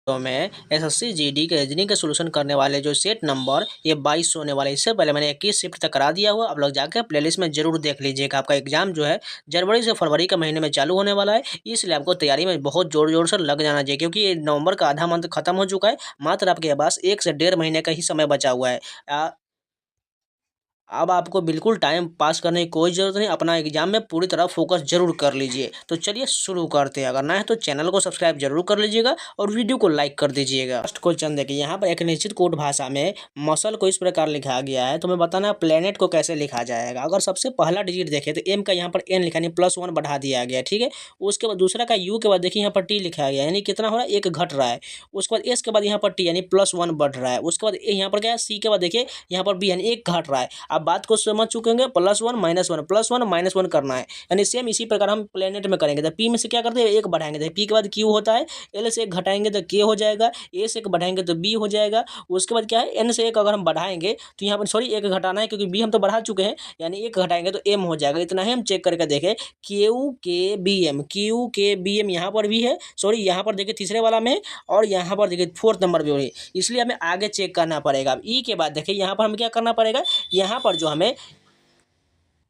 तो मैं SSC GD के रीजनिंग के सोल्यूशन करने वाले जो सेट नंबर ये 22 होने वाले, इससे पहले मैंने 21 शिफ्ट तक करा दिया हुआ। आप लोग जाकर प्लेलिस्ट में जरूर देख लीजिएगा। आपका एग्जाम जो है जनवरी से फरवरी के महीने में चालू होने वाला है, इसलिए आपको तैयारी में बहुत जोर जोर से लग जाना चाहिए, क्योंकि ये नवंबर का आधा मंथ खत्म हो चुका है। मात्र आपके पास 1 से 1.5 महीने का ही समय बचा हुआ है। अब आपको बिल्कुल टाइम पास करने की कोई ज़रूरत नहीं, अपना एग्जाम में पूरी तरह फोकस जरूर कर लीजिए। तो चलिए शुरू करते हैं। अगर नया है तो चैनल को सब्सक्राइब जरूर कर लीजिएगा और वीडियो को लाइक कर दीजिएगा। फर्स्ट क्वेश्चन देखिए, यहाँ पर एक निश्चित कोड भाषा में मसल को इस प्रकार लिखा गया है, तो मैं बताना प्लेनेट को कैसे लिखा जाएगा। अगर सबसे पहला डिजिट देखें तो एम का यहाँ पर एन लिखा, यानी +1 बढ़ा दिया गया, ठीक है। उसके बाद दूसरा का यू के बाद देखिए यहाँ पर टी लिखा गया, यानी कितना हो रहा है, एक घट रहा है। उसके बाद एस के बाद यहाँ पर टी यानी +1 बढ़ रहा है। उसके बाद यहाँ पर क्या है, सी के बाद देखिए यहाँ पर बी यानी एक घट रहा है। अब बात को समझ चुके होंगे, +1 -1 +1 -1 करना है, यानी सेम इसी प्रकार हम प्लेनेट में करेंगे। तो पी में से क्या करते हैं, एक बढ़ाएंगे तो पी के बाद क्यू होता है, एल से एक घटाएंगे तो के हो जाएगा, ए से एक बढ़ाएंगे तो बी हो जाएगा। उसके बाद क्या है, एन से एक अगर हम बढ़ाएंगे तो यहाँ पर सॉरी एक घटाना है, क्योंकि बी हम तो बढ़ा चुके हैं, यानी एक घटाएंगे तो एम हो जाएगा। इतना ही हम चेक करके देखें, क्यू के बी एम, क्यू के बी एम यहाँ पर भी है, सॉरी यहाँ पर देखिए तीसरे वाला में, और यहाँ पर देखिए 4th नंबर भी है, इसलिए हमें आगे चेक करना पड़ेगा। अब ई के बाद देखिए यहाँ पर हमें क्या करना पड़ेगा, यहाँ पर जो हमें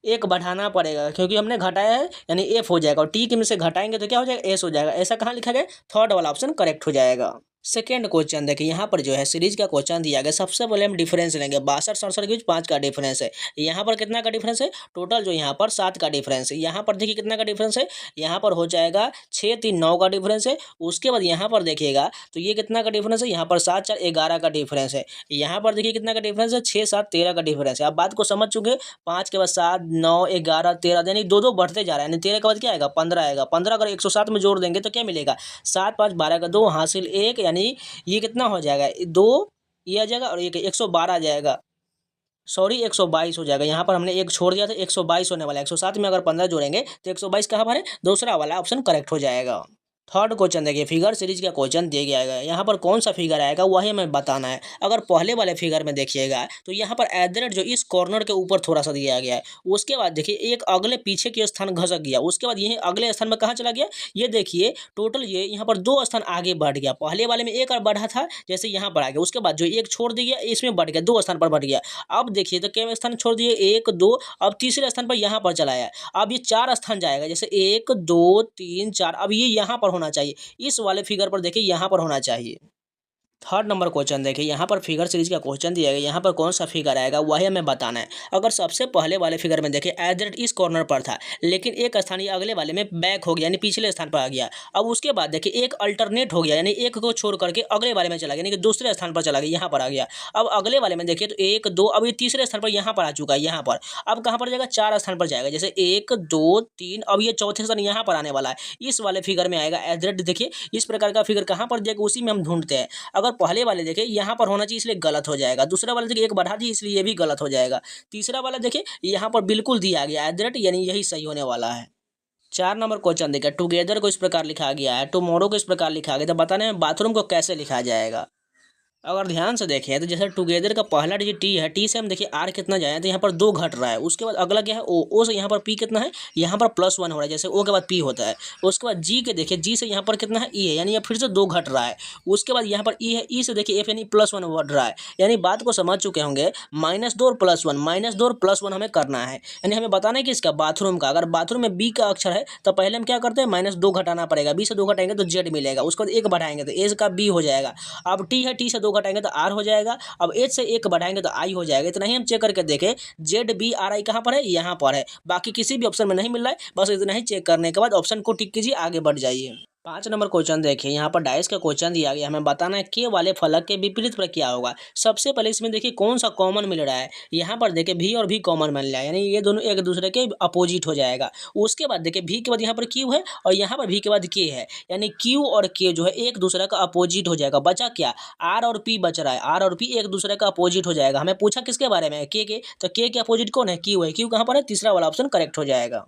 एक बढ़ाना पड़ेगा, क्योंकि हमने घटाया है, यानी एफ हो जाएगा, और टी के में से घटाएंगे तो क्या हो जाएगा, एस हो जाएगा। ऐसा कहाँ लिखा गया, थर्ड वाला ऑप्शन करेक्ट हो जाएगा। सेकेंड क्वेश्चन देखिए, यहाँ पर जो है सीरीज का क्वेश्चन दिया गया। सबसे पहले हम डिफरेंस लेंगे, 62-67 के बीच 5 का डिफरेंस है। यहाँ पर कितना का डिफरेंस है, टोटल जो यहाँ पर 7 का डिफरेंस है। यहाँ पर देखिए कितना का डिफरेंस है, यहाँ पर हो जाएगा 6 3 9 का डिफरेंस है। उसके बाद यहाँ पर देखिएगा तो ये कितना का डिफरेंस है, यहाँ पर 7 4 11 का डिफरेंस है। यहाँ पर देखिए कितना का डिफरेंस है, 6 7 13 का डिफरेंस है। आप बात को समझ चुके, 5 के बाद 7 9 11 13, यानी दो दो बढ़ते जा रहा है, यानी 13 के बाद क्या आएगा, 15 आएगा। 15 अगर 107 में जोड़ देंगे तो क्या मिलेगा, 7 5 12 का 2 हासिल 1, यानी ये कितना हो जाएगा, 2 ये आ जाएगा, और ये 112 आ जाएगा, सॉरी 122 हो जाएगा। यहाँ पर हमने एक छोड़ दिया था, 122 होने वाला है। 107 में अगर 15 जोड़ेंगे तो 122 कहाँ पर है, दूसरा वाला ऑप्शन करेक्ट हो जाएगा। थर्ड क्वेश्चन देखिए, फिगर सीरीज का क्वेश्चन दिया गया है। यहाँ पर कौन सा फिगर आएगा वही हमें बताना है। अगर पहले वाले फिगर में देखिएगा तो यहाँ पर एट जो इस कॉर्नर के ऊपर थोड़ा सा दिया गया है। उसके बाद देखिए एक अगले पीछे के स्थान घसक गया, उसके बाद यही अगले स्थान में कहाँ चला गया, ये देखिए टोटल ये यहाँ पर 2 स्थान आगे बढ़ गया। पहले वाले में एक और बढ़ा था, जैसे यहाँ पर आ गया, उसके बाद जो एक छोड़ दिया इसमें बढ़ गया, 2 स्थान पर बढ़ गया। अब देखिए तो क्या स्थान छोड़ दिए, 1 2, अब तीसरे स्थान पर यहाँ पर चला आया। अब ये 4 स्थान जाएगा, जैसे 1 2 3 4, अब ये यहाँ पर होना चाहिए, इस वाले फिगर पर देखिए यहाँ पर होना चाहिए। थर्ड नंबर क्वेश्चन देखिए, यहाँ पर फिगर सीरीज का क्वेश्चन दिया गया। यहाँ पर कौन सा फिगर आएगा वही हमें बताना है। अगर सबसे पहले वाले फिगर में देखिए एट इस कॉर्नर पर था, लेकिन एक स्थान ये अगले वाले में बैक हो गया, यानी पिछले स्थान पर आ गया। अब उसके बाद देखिए एक अल्टरनेट हो गया, यानी एक को छोड़ करके अगले वाले में चला गया, यानी कि दूसरे स्थान पर चला गया, यहाँ पर आ गया। अब अगले वाले में देखिए तो 1 2, अब ये तीसरे स्थान पर यहाँ पर आ चुका है, यहाँ पर अब कहाँ पर जाएगा, 4 स्थान पर जाएगा, जैसे 1 2 3, अब ये चौथे स्थान यहाँ पर आने वाला है, इस वाले फिगर में आएगा एट। देखिए इस प्रकार का फिगर कहाँ पर जाएगा, उसी में हम ढूंढते हैं। अगर पहले वाले देखिए यहाँ पर होना चाहिए, इसलिए गलत हो जाएगा। दूसरा वाला देखिए एक बढ़ा दी, इसलिए ये भी गलत हो जाएगा। तीसरा वाला देखिए यहाँ पर बिल्कुल दिया गया एट, यानी यही सही होने वाला है। 4 नंबर क्वेश्चन देखिए, टुगेदर को इस प्रकार लिखा गया है, टुमारो को इस प्रकार लिखा गया, तो बताने में बाथरूम को कैसे लिखा जाएगा। अगर ध्यान से देखें तो जैसे टुगेदर का पहला डिजिट टी है, टी से हम देखिए आर कितना जाए तो यहाँ पर 2 घट रहा है। उसके बाद अगला क्या है, ओ से यहाँ पर पी कितना है, यहाँ पर +1 हो रहा है, जैसे ओ के बाद पी होता है। उसके बाद जी के देखिए, जी से यहाँ पर कितना है, ई है, यानी ये फिर से 2 घट रहा है। उसके बाद यहाँ पर ई है, ई से देखिए एफ यानी +1 बढ़ रहा है। यानी बात को समझ चुके होंगे, -2 और +1 -2 और +1 हमें करना है, यानी हमें बताना है कि इसका बाथरूम का, अगर बाथरूम में बी का अक्षर है तो पहले हम क्या करते हैं, -2 घटाना पड़ेगा, बी से 2 घटाएंगे तो जेड मिलेगा। उसके बाद 1 बढ़ाएंगे तो ए का बी हो जाएगा। अब टी है, टी से 2 घटाएंगे तो आर हो जाएगा। अब एच से 1 बढ़ाएंगे तो आई हो जाएगा। इतना ही हम चेक करके देखें, जेड बी आर आई कहाँ पर है, यहाँ पर है, बाकी किसी भी ऑप्शन में नहीं मिल रहा है। बस इतना ही चेक करने के बाद ऑप्शन को टिक कीजिए, आगे बढ़ जाइए। 5 नंबर क्वेश्चन देखिए, यहाँ पर डाइस का क्वेश्चन दिया गया, हमें बताना है के वाले फलक के विपरीत पर क्या होगा। सबसे पहले इसमें देखिए कौन सा कॉमन मिल रहा है, यहाँ पर देखिए भी और भी कॉमन मिल रहा है, यानी ये दोनों एक दूसरे के अपोजिट हो जाएगा। उसके बाद देखिए भी के बाद यहाँ पर क्यू है, और यहाँ पर भी के बाद के है, यानी क्यू और के जो है एक दूसरे का अपोजिट हो जाएगा। बचा क्या, आर और पी बच रहा है, आर और पी एक दूसरे का अपोजिट हो जाएगा। हमें पूछा किसके बारे में, के, तो के अपोजिट कौन है, क्यू है, क्यू कहाँ पर है, तीसरा वाला ऑप्शन करेक्ट हो जाएगा।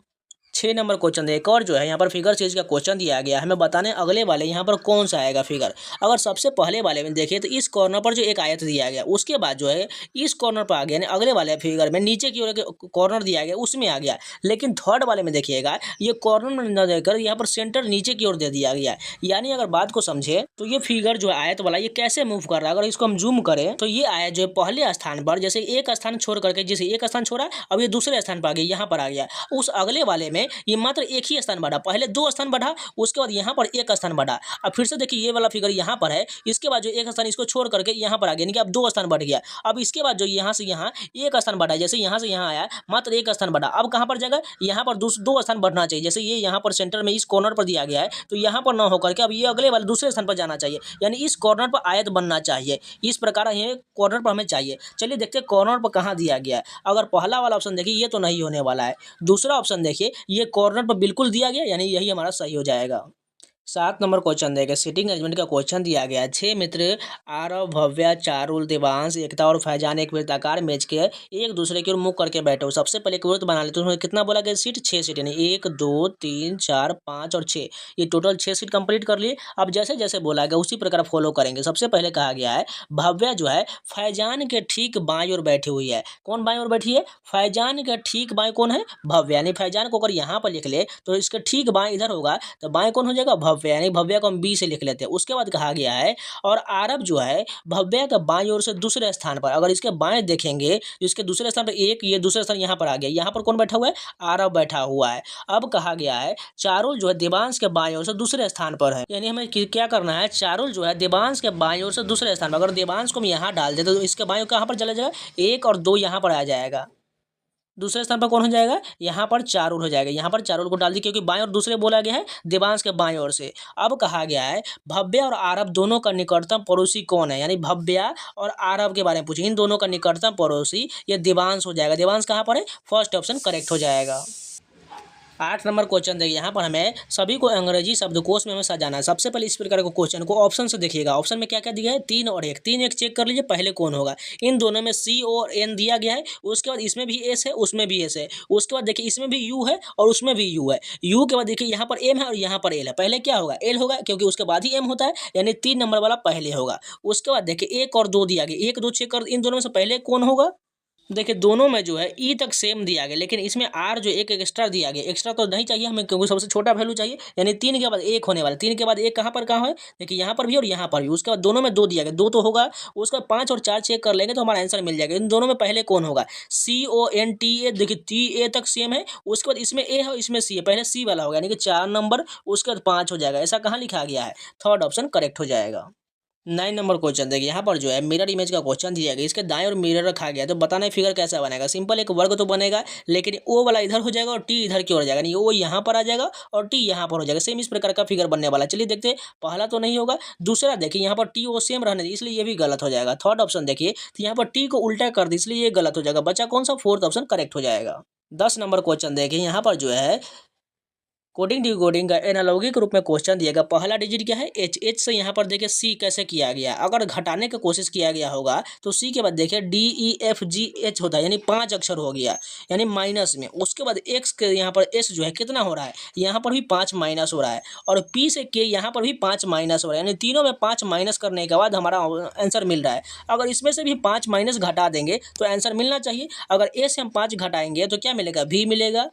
6 नंबर क्वेश्चन देखिए, एक और जो है यहाँ पर फिगर सीरीज का क्वेश्चन दिया गया है, हमें बताने अगले वाले यहाँ पर कौन सा आएगा फिगर। अगर सबसे पहले वाले में देखिए तो इस कॉर्नर पर जो एक आयत दिया गया, उसके बाद जो है इस कॉर्नर पर आ गया, यानी अगले वाले फिगर में नीचे की ओर कॉर्नर दिया गया उसमें आ गया। लेकिन थर्ड वाले में देखिएगा ये कॉर्नर में न देकर यहाँ पर सेंटर नीचे की ओर दे दिया गया है। यानी अगर बात को समझे तो ये फिगर जो है आयत वाला ये कैसे मूव कर रहा है, अगर इसको हम जूम करें तो ये आयत जो है पहले स्थान पर, जैसे एक स्थान छोड़ करके, जैसे एक स्थान छोड़ा अब ये दूसरे स्थान पर आ गया, यहाँ पर आ गया। उस अगले वाले में ये मात्र एक ही स्थान बढ़ा, पहले 2 स्थान बढ़ा, उसके बाद यहाँ पर 1 स्थान बढ़ा। अब फिर से देखिए ये वाला फिगर यहाँ पर है, इसके बाद जो एक स्थान इसको छोड़ करके यहाँ पर आ गया, यानी कि अब 2 स्थान बढ़ गया। अब इसके बाद जो यहाँ से यहाँ 1 स्थान बढ़ा, जैसे यहाँ से यहाँ आया मात्र 1 स्थान बढ़ा, अब कहाँ पर जाएगा, यहाँ पर 2 स्थान बढ़ना चाहिए। जैसे ये यहाँ पर सेंटर में इस कॉर्नर पर दिया गया है तो यहाँ पर ना होकर के अब ये अगले वाले दूसरे स्थान पर जाना चाहिए, यानी इस कॉर्नर पर आयत बनना चाहिए। इस प्रकार ये कॉर्नर पर हमें चाहिए। चलिए देखते हैं कॉर्नर पर कहाँ दिया गया है। अगर पहला वाला ऑप्शन देखिए ये तो नहीं होने वाला है, दूसरा ऑप्शन देखिए ये कॉर्नर पर बिल्कुल दिया गया, यानी यही हमारा सही हो जाएगा। 7 नंबर क्वेश्चन देगा, सीटिंग अरेंजमेंट का क्वेश्चन दिया गया है। 6 मित्र आरव, भव्या, चारुल, देवांश, एकता और फैजान एक वृत्ताकार मेज के एक दूसरे की ओर मुख करके बैठे हो। सबसे पहले एक वृत्त बना लेते हैं। कितना बोला गया सीट, 6 सीट, यानी 1 2 3 4 5 और 6, ये टोटल 6 सीट कंप्लीट कर लिए। अब जैसे जैसे बोला गया उसी प्रकार फॉलो करेंगे। सबसे पहले कहा गया है भव्या जो है फैजान के ठीक बाईं ओर बैठी हुई है। कौन बाईं ओर बैठी है, फैजान के ठीक बाएं कौन है, भव्या। यानी फैजान को अगर यहाँ पर लिख ले तो इसके ठीक बाएं इधर होगा, तो बाएं कौन हो जाएगा, भव्या। यानी भव्या को हम बी से लिख लेते हैं। उसके बाद कहा गया है और आरव जो है भव्या के बाईं ओर से दूसरे स्थान पर, अगर इसके बाएं देखेंगे तो इसके दूसरे स्थान पर एक, ये दूसरे स्थान यहाँ पर आ गया, यहाँ पर कौन बैठा हुआ है, आरव बैठा हुआ है। अब कहा गया है चारुल जो है देवांश के बाईं ओर से दूसरे स्थान पर है, यानी हमें क्या करना है, चारुल जो है देवांश के बाईं ओर से दूसरे स्थान पर, अगर देवांश को हम यहाँ डाल देते तो इसके बाईं ओर कहाँ पर चला जाएगा, 1 और 2 यहाँ पर आ जाएगा। दूसरे स्थान पर कौन हो जाएगा, यहाँ पर चारुल हो जाएगा। यहाँ पर चारुल को डाल दी क्योंकि बाएं और दूसरे बोला गया है देवांश के बाएं ओर से। अब कहा गया है भव्या और आरव दोनों का निकटतम पड़ोसी कौन है, यानी भव्या और आरव के बारे में पूछे। इन दोनों का निकटतम पड़ोसी ये देवांश हो जाएगा। देवांश कहाँ पर है, फर्स्ट ऑप्शन करेक्ट हो जाएगा। 8 नंबर क्वेश्चन देखिए, यहाँ पर हमें सभी को अंग्रेजी शब्दकोश में हमें सजाना है। सबसे पहले इस प्रकार के क्वेश्चन को ऑप्शन से देखिएगा। ऑप्शन में क्या क्या दिया है, 3 और 1, 3 1 चेक कर लीजिए पहले कौन होगा। इन दोनों में सी और एन दिया गया है, उसके बाद इसमें भी एस है, उसमें भी एस है, उसके बाद देखिए इसमें भी यू है और उसमें भी यू है। यू के बाद देखिए यहाँ पर एम है और यहाँ पर एल है। पहले क्या होगा, एल होगा क्योंकि उसके बाद ही एम होता है, यानी 3 नंबर वाला पहले होगा। उसके बाद देखिए 1 और 2 दिया गया, 1 2 चेक कर, इन दोनों में से पहले कौन होगा। देखिए दोनों में जो है ई तक सेम दिया गया, लेकिन इसमें आर जो एक एक्स्ट्रा दिया गया, एक्स्ट्रा तो नहीं चाहिए हमें क्योंकि सबसे छोटा वैल्यू चाहिए, यानी 3 के बाद 1 होने वाला। 3 के बाद 1 कहाँ पर कहाँ है, देखिए यहाँ पर भी और यहाँ पर भी। उसके बाद दोनों में 2 दिया गया, 2 तो होगा। उसके बाद 5 और 4 चेक कर लेंगे तो हमारा आंसर मिल जाएगा। इन दोनों में पहले कौन होगा, CONTA, देखिए टी ए तक सेम है। उसके बाद इसमें ए है, इसमें सी है, पहले सी वाला होगा, यानी कि 4 नंबर, उसके बाद 5 हो जाएगा। ऐसा कहाँ लिखा गया है, थर्ड ऑप्शन करेक्ट हो जाएगा। 9 नंबर क्वेश्चन देखिए, यहाँ पर जो है मिरर इमेज का क्वेश्चन दिया गया, इसके दाएं और मिरर रखा गया, तो बताना है फिगर कैसा बनेगा। सिंपल एक वर्ग तो बनेगा, लेकिन ओ वाला इधर हो जाएगा और टी इधर की ओर जाएगा, यानी ओ यहाँ पर आ जाएगा और टी यहाँ पर हो जाएगा। सेम इस प्रकार का फिगर बनने वाला। चलिए देखते हैं, पहला तो नहीं होगा, दूसरा देखिए यहाँ पर टी ओ सेम रहने दी, इसलिए ये भी गलत हो जाएगा। थर्ड ऑप्शन देखिए तो यहाँ पर टी को उल्टा कर दी, इसलिए ये गलत हो जाएगा। बचा कौन सा, फोर्थ ऑप्शन करेक्ट हो जाएगा। 10 नंबर क्वेश्चन देखिए, यहाँ पर जो है कोडिंग डिकोडिंग का एनालॉगी के रूप में क्वेश्चन दिया गया। पहला डिजिट क्या है, एच, एच से यहाँ पर देखिए सी कैसे किया गया। अगर घटाने की कोशिश किया गया होगा तो सी के बाद देखिए DEFGH होता है, यानी 5 अक्षर हो गया, यानी माइनस में। उसके बाद एक्स के यहाँ पर एस जो है कितना हो रहा है, यहाँ पर भी 5 माइनस हो रहा है, और पी से के यहाँ पर भी 5 माइनस हो रहा है, यानी तीनों में 5 माइनस करने के बाद हमारा आंसर मिल रहा है। अगर इसमें से भी 5 माइनस घटा देंगे तो आंसर मिलना चाहिए। अगर ए से हम 5 घटाएंगे तो क्या मिलेगा, भी मिलेगा।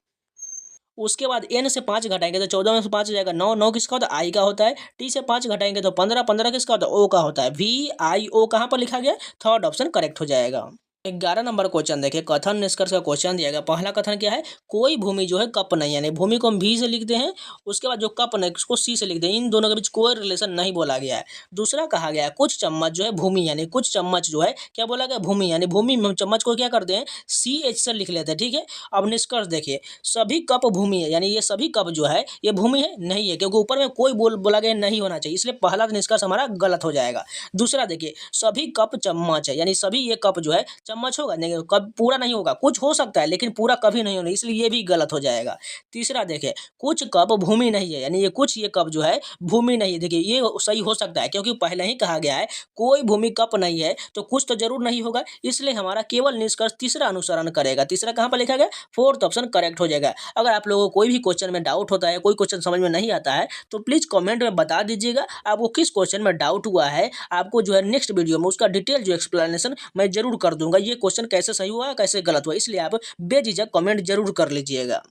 उसके बाद एन से 5 घटाएंगे तो 14 में से 5 हो जाएगा 9, 9 किसका होता है, आई का होता है। टी से 5 घटाएंगे तो 15, 15 किसका होता है, ओ का होता है। VIO कहाँ पर लिखा गया, थर्ड ऑप्शन करेक्ट हो जाएगा। 11 नंबर क्वेश्चन देखिए, कथन निष्कर्ष का क्वेश्चन दिया गया। पहला कथन क्या है, कोई भूमि जो है कप नहीं, यानी भूमि को हम भी से लिखते हैं, उसके बाद जो कप नहीं उसको सी से लिखते हैं। इन दोनों के बीच कोई रिलेशन नहीं बोला गया है। दूसरा कहा गया है कुछ चम्मच जो है भूमि, यानी कुछ चम्मच जो है क्या बोला गया, भूमि, यानी भूमि में चम्मच को क्या करते हैं, CH से लिख लेते हैं, ठीक है। अब निष्कर्ष देखिए, सभी कप भूमि है, यानी ये सभी कप जो है ये भूमि है, नहीं है, क्योंकि ऊपर में कोई बोला गया नहीं होना चाहिए, इसलिए पहला निष्कर्ष हमारा गलत हो जाएगा। दूसरा देखिए, सभी कप चम्मच है, यानी सभी ये कप जो है चम्मच होगा नहीं, कब पूरा नहीं होगा, कुछ हो सकता है लेकिन पूरा कभी नहीं होना, इसलिए ये भी गलत हो जाएगा। तीसरा देखिए, कुछ कप भूमि नहीं है, यानी ये कप जो है भूमि नहीं है। देखिए ये सही हो सकता है क्योंकि पहले ही कहा गया है कोई भूमि कप नहीं है तो कुछ तो जरूर नहीं होगा, इसलिए हमारा केवल निष्कर्ष तीसरा अनुसरण करेगा। तीसरा कहाँ पर लिखा गया, फोर्थ ऑप्शन करेक्ट हो जाएगा। अगर आप लोगों को कोई भी क्वेश्चन में डाउट होता है, कोई क्वेश्चन समझ में नहीं आता है तो प्लीज कमेंट में बता दीजिएगा आपको किस क्वेश्चन में डाउट हुआ है। आपको जो है नेक्स्ट वीडियो में उसका डिटेल जो एक्सप्लेनेशन मैं जरूर कर दूंगा, ये क्वेश्चन कैसे सही हुआ कैसे गलत हुआ, इसलिए आप बेझिझक कमेंट जरूर कर लीजिएगा।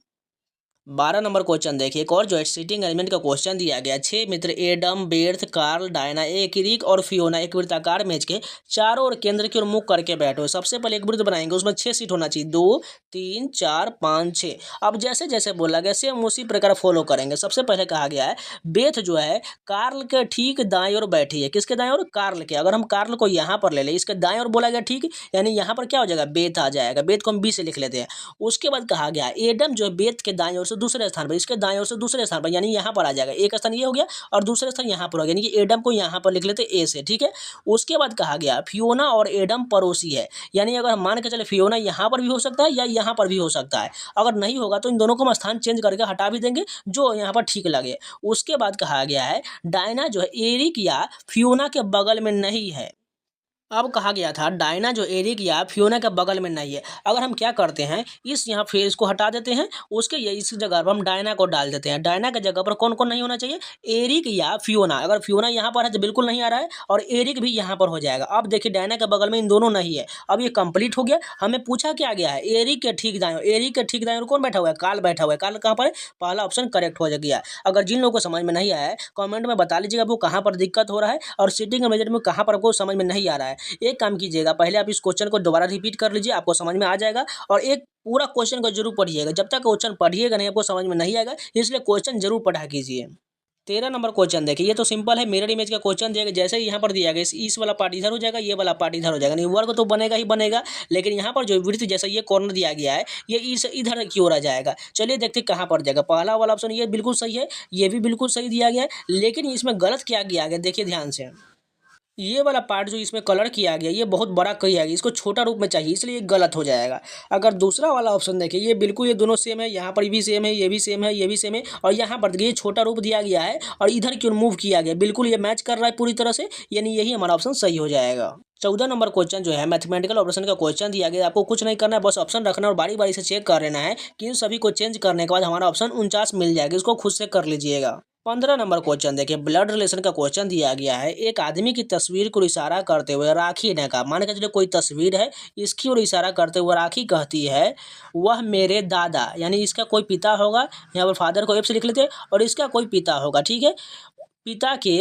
12 नंबर क्वेश्चन देखिए, एक और जो है सीटिंग अरेंजमेंट का क्वेश्चन दिया गया। 6 मित्र एडम, बेर्थ, कार्ल, डायना, एक रिक और फियोना एक वृत्ताकार मेज के चारों ओर केंद्र की ओर मुख करके बैठे हो। सबसे पहले एक वृत्त बनाएंगे, उसमें 6 सीट होना चाहिए, 2 3 4 5 6। अब जैसे जैसे बोला गया सेम उसी प्रकार फॉलो करेंगे। सबसे पहले कहा गया है बेथ जो है कार्ल के ठीक दाएं ओर बैठी है। किसके दाएं ओर, कार्ल के। अगर हम कार्ल को यहाँ पर ले लें, इसके दाएं ओर बोला गया ठीक, यानी यहाँ पर क्या हो जाएगा, बेथ आ जाएगा। बेथ को हम बी से लिख लेते हैं। उसके बाद कहा गया एडम जो है बेथ के दाएं ओर से दूसरे स्थान पर, इसके दाएं ओर से दूसरे स्थान पर, यानी यहाँ पर आ जाएगा। एक स्थान ये हो गया और दूसरे स्थान यहाँ पर हो गया, यानी कि एडम को यहाँ पर लिख लेते ए से, ठीक है। उसके बाद कहा गया फियोना और एडम पड़ोसी है, यानी अगर हम मान के चले फियोना यहाँ पर भी हो सकता है या यहाँ पर भी हो सकता है। अगर नहीं होगा तो इन दोनों को हम स्थान चेंज करके हटा भी देंगे जो यहाँ पर ठीक लगे। उसके बाद कहा गया है डायना जो है एरिक या फियोना के बगल में नहीं है। अब कहा गया था डायना जो एरिक या फियोना के बगल में नहीं है। अगर हम क्या करते हैं, इस यहाँ फेस को हटा देते हैं, उसके ये इस जगह पर हम डायना को डाल देते हैं। डायना के जगह पर कौन कौन नहीं होना चाहिए, एरिक या फियोना। अगर फियोना यहाँ पर है तो बिल्कुल नहीं आ रहा है और एरिक भी यहाँ पर हो जाएगा। अब देखिए डायना के बगल में इन दोनों नहीं है। अब ये कंप्लीट हो गया। हमें पूछा क्या गया है, एरिक के ठीक दाएं, एरिक के ठीक दाएं कौन बैठा हुआ है, काल बैठा हुआ है। काल कहाँ पर है, पहला ऑप्शन करेक्ट हो गया। अगर जिन लोगों को समझ में नहीं आया है कमेंट में बता लीजिएगा वो कहाँ पर दिक्कत हो रहा है और सीटिंग मेजर में कहाँ पर आपको समझ में नहीं आ रहा है। एक काम कीजिएगा, पहले आप इस क्वेश्चन को दोबारा रिपीट कर लीजिए, आपको समझ में आ जाएगा। और एक पूरा क्वेश्चन को जरूर पढ़िएगा, जब तक क्वेश्चन पढ़िएगा नहीं आपको समझ में नहीं आएगा, इसलिए क्वेश्चन जरूर पढ़ा कीजिए। 13 नंबर क्वेश्चन देखिए, ये तो सिंपल है, मिरर इमेज का क्वेश्चन दिया गया। जैसे यहाँ पर दिया गया इस वाला पार्ट इधर हो जाएगा, ये वाला पार्ट इधर हो जाएगा, नहीं वर्ग तो बनेगा ही बनेगा, लेकिन यहाँ पर जो वृत्त जैसा ये कॉर्नर दिया गया है ये इस इधर की ओर आ जाएगा। चलिए देखते कहाँ पर जाएगा। पहला वाला ऑप्शन ये बिल्कुल सही है, ये भी बिल्कुल सही दिया गया है, लेकिन इसमें गलत क्या किया गया देखिए ध्यान से। ये वाला पार्ट जो इसमें कलर किया गया ये बहुत बड़ा किया गया, इसको छोटा रूप में चाहिए, इसलिए ये गलत हो जाएगा। अगर दूसरा वाला ऑप्शन देखिए, ये बिल्कुल ये दोनों सेम है, यहाँ पर भी सेम है, ये भी सेम है, ये भी सेम है, और यहाँ पर देखिए छोटा रूप दिया गया है और इधर की ओर मूव किया गया, बिल्कुल ये मैच कर रहा है पूरी तरह से, यानी यही हमारा ऑप्शन सही हो जाएगा। 14 नंबर क्वेश्चन जो है मैथमेटिकल ऑपरेशन का क्वेश्चन दिया गया। आपको कुछ नहीं करना है, बस ऑप्शन रखना और बारी बारी से चेक कर लेना है कि इन सभी को चेंज करने के बाद हमारा ऑप्शन 49 मिल जाएगा, इसको खुद से कर लीजिएगा। 15 नंबर क्वेश्चन देखिए, ब्लड रिलेशन का क्वेश्चन दिया गया है। एक आदमी की तस्वीर को इशारा करते हुए राखी ने कहा, मान के चलिए कोई तस्वीर है, इसकी ओर इशारा करते हुए राखी कहती है वह मेरे दादा, यानी इसका कोई पिता होगा, यहाँ पर फादर को एफ से लिख लेते हैं, और इसका कोई पिता होगा, ठीक है। पिता के,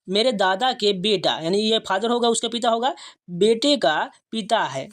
मेरे दादा के बेटा, यानी ये फादर होगा उसका पिता होगा, बेटे का पिता है,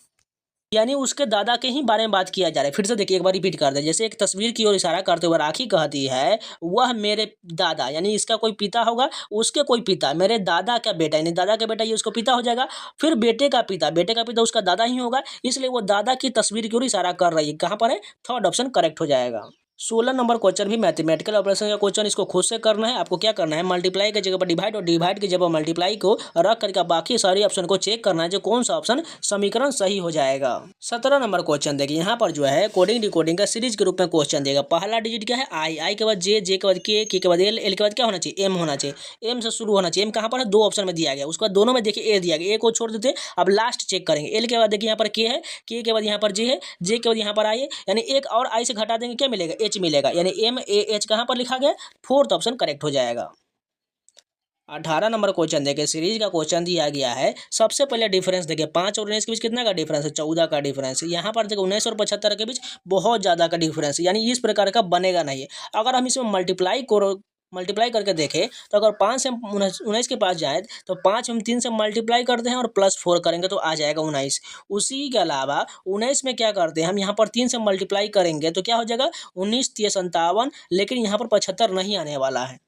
यानी उसके दादा के ही बारे में बात किया जा रहा है। फिर से देखिए एक बार रिपीट कर दे। जैसे एक तस्वीर की ओर इशारा करते हुए राखी कहती है वह मेरे दादा, यानी इसका कोई पिता होगा, उसके कोई पिता, मेरे दादा का बेटा, यानी दादा का बेटा ये उसको पिता हो जाएगा। फिर बेटे का पिता, बेटे का पिता उसका दादा ही होगा, इसलिए वो दादा की तस्वीर की ओर इशारा कर रही है। कहाँ पर है, थर्ड ऑप्शन करेक्ट हो जाएगा। 16 नंबर क्वेश्चन भी मैथमेटिकल ऑपरेशन का क्वेश्चन, इसको खुद से करना है। आपको क्या करना है, मल्टीप्लाई की जगह पर डिवाइड और डिवाइड की जगह पर मल्टीप्लाई को रख करके बाकी सारे ऑप्शन को चेक करना है जो कौन सा ऑप्शन समीकरण सही हो जाएगा। 17 नंबर क्वेश्चन देखिए, यहाँ पर जो है कोडिंग डिकोडिंग का सीरीज के रूप में क्वेश्चन देगा। पहला डिजिट क्या है, आई के बाद जे के बाद के के बाद एल के बाद क्या होना चाहिए, एम होना चाहिए, एम से शुरू होना चाहिए। एम कहाँ पर है, दो ऑप्शन में दिया गया, उसके बाद दोनों में देखिए ए दिया गया, ए को छोड़ देते। अब लास्ट चेक करेंगे, एल के बाद देखिए यहाँ पर के है, के बाद यहाँ पर जे है, जे के बाद यहाँ पर आई है, यानी एक और आई से घटा देंगे क्या मिलेगा, एच मिलेगा, यानी MAH कहाँ पर लिखा गया, फोर्थ ऑप्शन करेक्ट हो जाएगा। 18 नंबर क्वेश्चन देखिए, सीरीज का क्वेश्चन दिया गया है। सबसे पहले डिफरेंस देखिए, 5 और 19 के बीच कितना का डिफरेंस है, 14 का डिफरेंस है। यहाँ पर देखिए 19 और 75 के बीच बहुत ज़्यादा का डिफरेंस है, यानी इस प्रकार का बनेगा नहीं है। अगर हम इसमें मल्टीप्लाई करके देखें तो अगर 5 से 19 के पास जाए तो 5 हम 3 से मल्टीप्लाई करते हैं और +4 करेंगे तो आ जाएगा 19। उसी के अलावा 19 में क्या करते हैं, हम यहाँ पर 3 से मल्टीप्लाई करेंगे तो क्या हो जाएगा 19 3 57, लेकिन यहाँ पर 75 नहीं आने वाला है,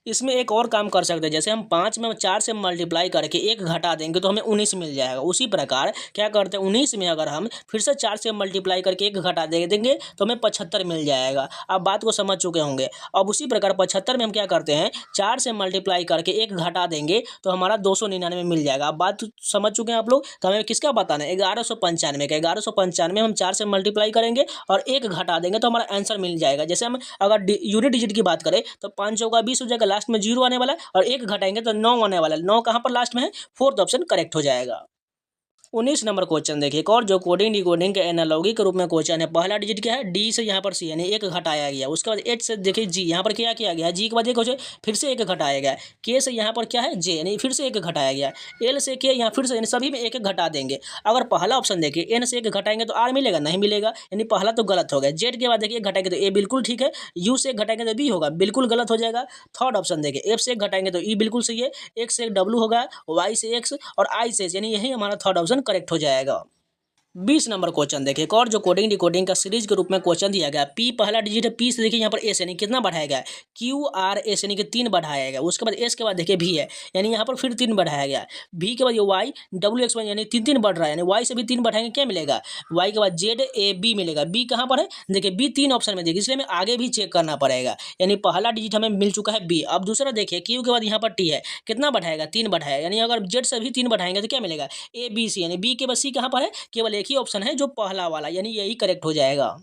इसमें एक और काम कर सकते हैं, जैसे हम 5 में 4 से मल्टीप्लाई करके 1 घटा देंगे तो हमें 19 मिल जाएगा। उसी प्रकार क्या करते हैं, 19 में अगर हम फिर से 4 से मल्टीप्लाई करके 1 घटा देंगे तो हमें 75 मिल जाएगा। आप बात को समझ चुके होंगे। अब उसी प्रकार 75 में हम क्या करते हैं, 4 से मल्टीप्लाई करके 1 घटा देंगे तो हमारा 299 मिल जाएगा। अब बात समझ चुके हैं आप लोग। तो हमें किसका बताना है, 1195 का। 1195 हम 4 से मल्टीप्लाई करेंगे और 1 घटा देंगे तो हमारा आंसर मिल जाएगा। जैसे हम अगर यूनिट डिजिट की बात करें तो 5 चौका 20 हो जाएगा, लास्ट में 0 आने वाला है और 1 घटाएंगे तो 9 आने वाला है। 9 कहाँ पर लास्ट में है, फोर्थ ऑप्शन करेक्ट हो जाएगा। 19 नंबर क्वेश्चन देखिए, एक और जो कोडिंग डिकोडिंग के एनालॉगी के रूप में क्वेश्चन है। पहला डिजिट क्या है, डी से यहाँ पर सी यानी 1 घटाया गया। उसके बाद एच से देखिए जी, यहाँ पर क्या किया गया, जी के बाद एक फिर से 1 घटाया गया। के से यहाँ पर क्या है, जे यानी फिर से 1 घटाया गया। एल से के यहाँ फिर से, यानी सभी में 1 घटा देंगे। अगर पहला ऑप्शन देखिए एन से 1 घटाएंगे तो आर मिलेगा, नहीं मिलेगा, यानी पहला तो गलत हो गया। जेड के बाद देखिए घटाएंगे तो ए बिल्कुल ठीक है, यू से 1 घटाएंगे तो बी होगा, बिल्कुल गलत हो जाएगा। थर्ड ऑप्शन देखिए एफ से 1 घटाएंगे तो ई बिल्कुल सही है, एक्स से 1 डब्ल्यू होगा, वाई से एक्स और आई से, यानी यही हमारा थर्ड ऑप्शन करेक्ट हो जाएगा। 20 नंबर क्वेश्चन देखिए, एक और जो कोडिंग डिकोडिंग का सीरीज के रूप में क्वेश्चन दिया गया। पी पहला डिजिट है, पी से देखिए यहाँ पर एस यानी कितना बढ़ाया गया, क्यू आर एस यानी कि 3 बढ़ाया गया। उसके बाद एस के बाद देखिए भी है, यानी यहाँ पर फिर 3 बढ़ाया गया। भी के बाद ये वाई डब्ल्यू एक्स वाई यानी 3 बढ़ रहा है, यानी वाई से भी 3 बढ़ाएंगे क्या मिलेगा, वाई के बाद जेड ए बी मिलेगा। बी कहाँ पर है, देखिए बी 3 ऑप्शन में देखिए, इसलिए हमें आगे भी चेक करना पड़ेगा। यानी पहला डिजिट हमें मिल चुका है बी। अब दूसरा देखिए क्यू के बाद यहाँ पर टी है, कितना बढ़ाएगा, 3 बढ़ाएगा। यानी अगर जेड से भी 3 बढ़ाएंगे तो क्या मिलेगा, ए बी सी, यानी बी के बाद सी कहाँ पर है, केवल एक ही ऑप्शन है जो पहला वाला, यानी यही करेक्ट हो जाएगा।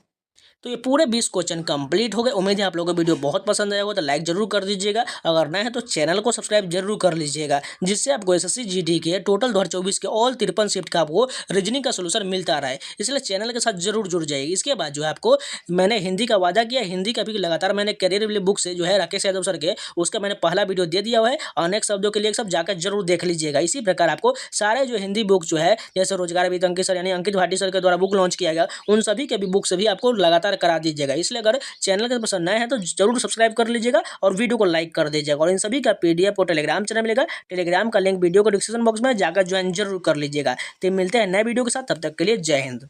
तो ये पूरे 20 क्वेश्चन कंप्लीट हो गए। उम्मीद है आप लोगों को वीडियो बहुत पसंद आया होगा, तो लाइक जरूर कर दीजिएगा। अगर नए हैं तो चैनल को सब्सक्राइब जरूर कर लीजिएगा, जिससे आपको एसएससी जीडी के टोटल 2024 के ऑल 53 शिफ्ट का आपको रीजनिंग का सोल्यूशन मिलता रहा है, इसलिए चैनल के साथ जरूर जुड़ जाइए। इसके बाद जो है आपको मैंने हिंदी का वादा किया, हिंदी का भी लगातार मैंने करियर वाली बुक से जो है राकेश यादव सर के, उसका मैंने पहला वीडियो दे दिया हुआ है। अनेक शब्दों के लिए सब जाकर जरूर देख लीजिएगा। इसी प्रकार आपको सारे जो हिंदी बुक जो है, जैसे रोजगार विद अंकित सर यानी अंकित भाटी सर के द्वारा बुक लॉन्च किया गया, उन सभी के भी बुक से भी आपको लगातार करा दीजिएगा। इसलिए अगर चैनल के पसंद नए हैं तो जरूर सब्सक्राइब कर लीजिएगा और वीडियो को लाइक कर दीजिएगा। और इन सभी का पीडीएफ को टेलीग्राम चैनल मिलेगा, टेलीग्राम का लिंक वीडियो को डिस्क्रिप्शन बॉक्स में जाकर ज्वाइन जरूर कर लीजिएगा। तो मिलते हैं नए वीडियो के साथ, तब तक के लिए जय हिंद।